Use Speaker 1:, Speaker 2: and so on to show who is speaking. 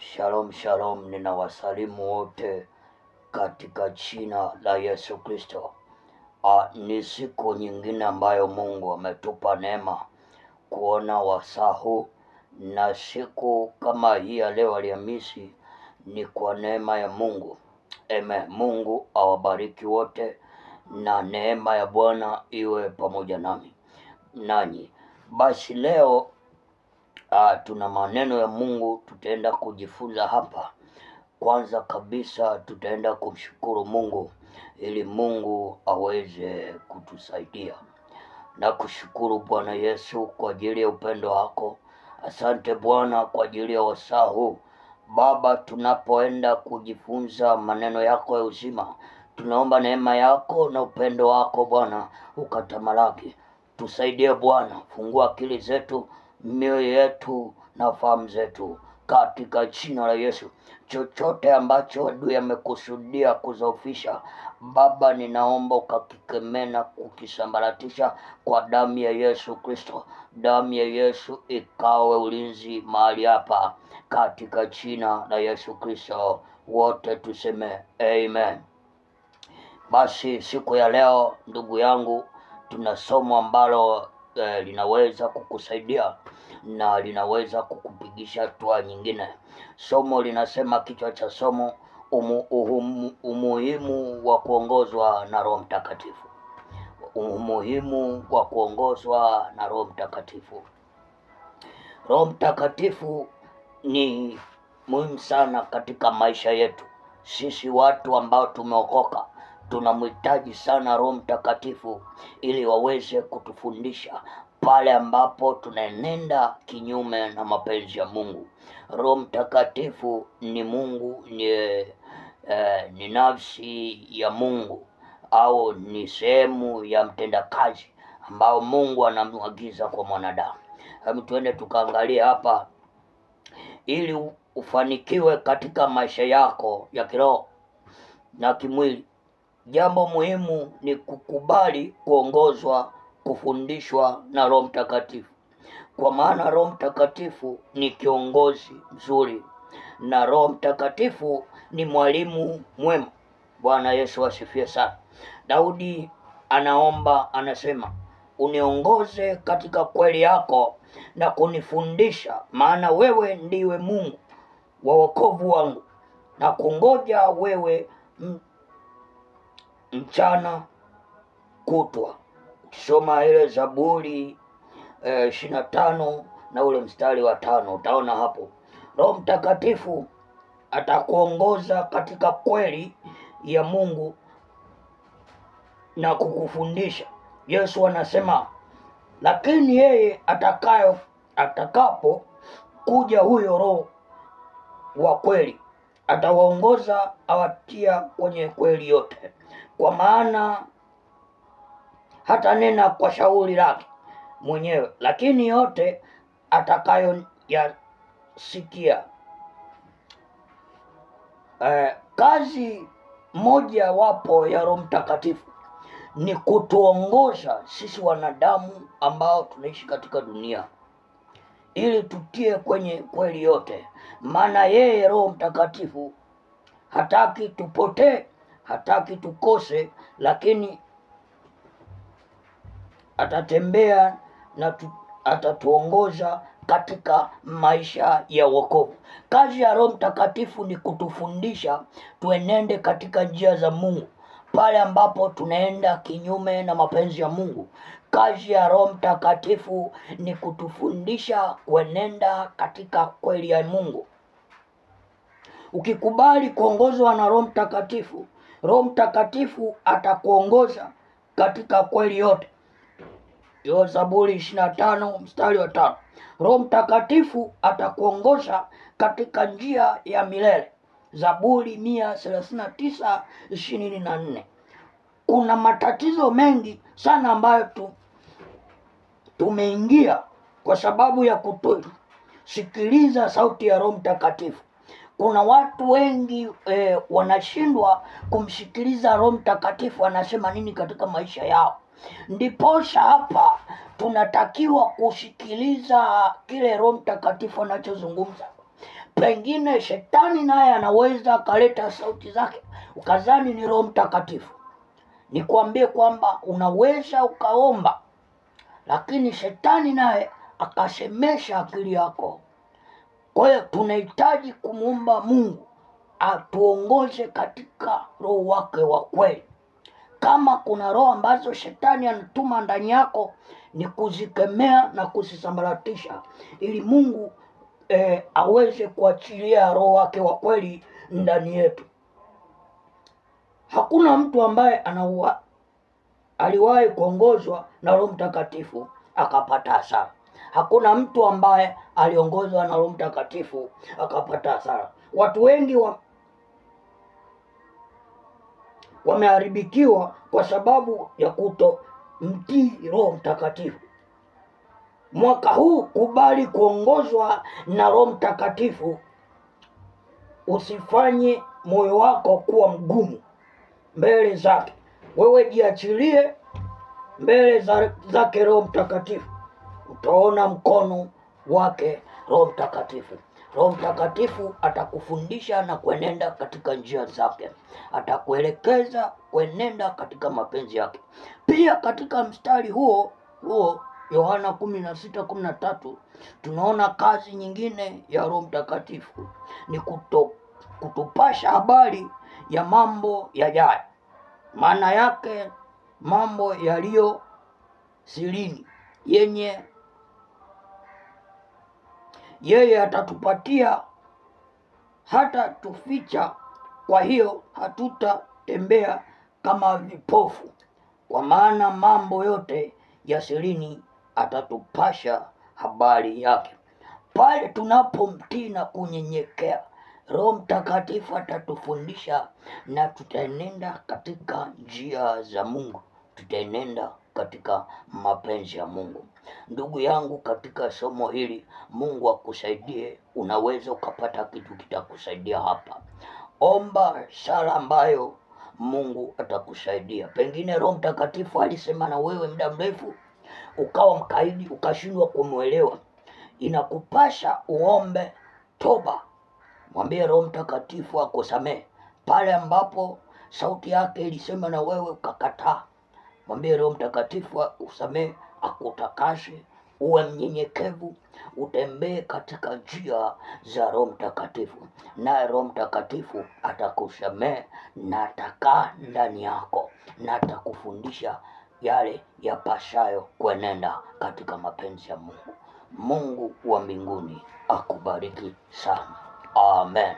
Speaker 1: Shalom shalom, ninawasalimu wote katika jina la Yesu Kristo. Ni siku nyingine ambayo Mungu ametupa neema kuona wasaa huu, na siku kama hii ya leo Alhamisi ni kwa neema ya Mungu. Amen. Mungu awabariki wote na neema ya Bwana iwe pamoja nanyi. Basi leo tuna maneno ya Mungu tutaenda kujifunza hapa. Kwanza kabisa tutaenda kumshukuru Mungu ili Mungu aweze kutusaidia. Na kushukuru Bwana Yesu kwa ajili ya upendo wako. Asante Bwana kwa ajili ya wasaa huu. Baba, tunapoenda kujifunza maneno yako ya uzima, tunaomba neema yako na upendo wako Bwana ukatamalaki. Tusaidie Bwana, fungua akili zetu, mioyo yetu na fahamu zetu katika jina la Yesu. Chochote ambacho adui amekusudia kuzofisha, Baba, ninaomba ukakikemea na kukisambaratisha kwa damu ya Yesu Kristo. Damu ya Yesu ikawe ulinzi mahali hapa katika jina la Yesu Kristo. Wote tuseme amen. Basi siku ya leo ndugu yangu, tuna somo ambalo linaweza kukusaidia na linaweza kukupigisha hatua nyingine. Somo linasema, kichwa cha somo, umuhimu wa kuongozwa na Roho Mtakatifu. Umuhimu wa kuongozwa na Roho Mtakatifu. Roho Mtakatifu ni muhimu sana katika maisha yetu. Sisi watu ambao tumeokoka tunamhitaji sana Roho Mtakatifu ili waweze kutufundisha pale ambapo tunaenenda kinyume na mapenzi ya Mungu. Roho Mtakatifu ni Mungu, ni nafsi ya Mungu, au ni sehemu ya mtendakazi ambao Mungu anamwagiza kwa mwanadamu. Hebu tuende tukaangalia hapa, ili ufanikiwe katika maisha yako ya kiroho na kimwili. Jambo muhimu ni kukubali kuongozwa, kufundishwa na Roho Mtakatifu. Kwa maana Roho Mtakatifu ni kiongozi mzuri na Roho Mtakatifu ni mwalimu mwema. Bwana Yesu asifiwe sana. Daudi anaomba, anasema, uniongoze katika kweli yako na kunifundisha, maana wewe ndiwe Mungu wa wokovu wangu, na kungoja wewe mchana kutwa. Ukisoma ile Zaburi 25 na ule mstari wa 5 utaona hapo Roho Mtakatifu atakuongoza katika kweli ya Mungu na kukufundisha. Yesu anasema, lakini yeye atakapo kuja huyo Roho wa kweli, atawaongoza, awatia kwenye kweli yote, kwa maana hata nena kwa shauri lake mwenyewe, lakini yote atakayo yasikia. Kazi moja wapo ya Roho Mtakatifu ni kutuongoza sisi wanadamu ambao tunaishi katika dunia, ili tutie kwenye kweli yote. Maana yeye Roho Mtakatifu hataki tupotee, hataki tukose, lakini atatembea na atatuongoza katika maisha ya wokovu. Kazi ya Roho Mtakatifu ni kutufundisha tuenende katika njia za Mungu pale ambapo tunaenda kinyume na mapenzi ya Mungu. Kazi ya Roho Mtakatifu ni kutufundisha kuenenda katika kweli ya Mungu. Ukikubali kuongozwa na Roho Mtakatifu, Roho Mtakatifu atakuongoza katika kweli yote. Yo Zaburi 25 mstari wa 5. Roho Mtakatifu atakuongoza katika njia ya milele. Zaburi 139:24. Kuna matatizo mengi sana ambayo tumeingia kwa sababu ya kutosikiliza sauti ya Roho Mtakatifu. Kuna watu wengi wanashindwa kumsikiliza Roho Mtakatifu anasema nini katika maisha yao. Ndiposa hapa tunatakiwa kusikiliza kile Roho Mtakatifu anachozungumza. Pengine shetani naye anaweza akaleta sauti zake ukazani ni Roho Mtakatifu. Nikwambie kwamba unaweza ukaomba, lakini shetani naye akasemesha akili yako. Kwa hiyo tunahitaji kumuomba Mungu atuongoze katika Roho wake wa kweli. Kama kuna roho ambazo shetani anatuma ndani yako, ni kuzikemea na kuzisambaratisha, ili Mungu aweze kuachilia Roho wake wa kweli ndani yetu. Hakuna mtu ambaye aliwahi kuongozwa na Roho Mtakatifu akapata hasara. Hakuna mtu ambaye aliongozwa na Roho Mtakatifu akapata hasara. Watu wengi wameharibikiwa kwa sababu ya kutomtii Roho Mtakatifu. Mwaka huu kubali kuongozwa na Roho Mtakatifu. Usifanye moyo wako kuwa mgumu mbele zake. Wewe jiachilie mbele zake Roho Mtakatifu. Utaona mkono wake Roho Mtakatifu. Roho Mtakatifu atakufundisha na kuenenda katika njia zake. Atakuelekeza kuenenda katika mapenzi yake. Pia katika mstari huo Yohana 16:13 tunaona kazi nyingine ya Roho Mtakatifu ni kutupasha habari ya mambo yajayo. Maana yake mambo yaliyo sirini yenye yeye atatupatia hata tuficha. Kwa hiyo hatutatembea kama vipofu, kwa maana mambo yote ya sirini atatupasha habari yake. Pale tunapomtii na kunyenyekea, Roho Mtakatifu atatufundisha na tutaenenda katika njia za Mungu. Tutaenenda katika mapenzi ya Mungu. Ndugu yangu, katika somo hili Mungu akusaidie. Unaweza ukapata kitu kitakusaidia hapa. Omba sala ambayo Mungu atakusaidia. Pengine Roho Mtakatifu alisema na wewe muda mrefu, ukawa mkaidi, ukashindwa kumuelewa. Inakupasha uombe toba. Mwambie Roho Mtakatifu akusamehe. Pale ambapo sauti yake ilisema na wewe ukakataa, mwambie Roho Mtakatifu akusamehe, akutakashe, uwe mnyenyekevu, utembee katika njia za Roho Mtakatifu. Naye Roho Mtakatifu atakusamehe na atakaa ndani yako na atakufundisha yale yapasayo kuenenda katika mapenzi ya Mungu. Mungu wa mbinguni akubariki sana. Amen.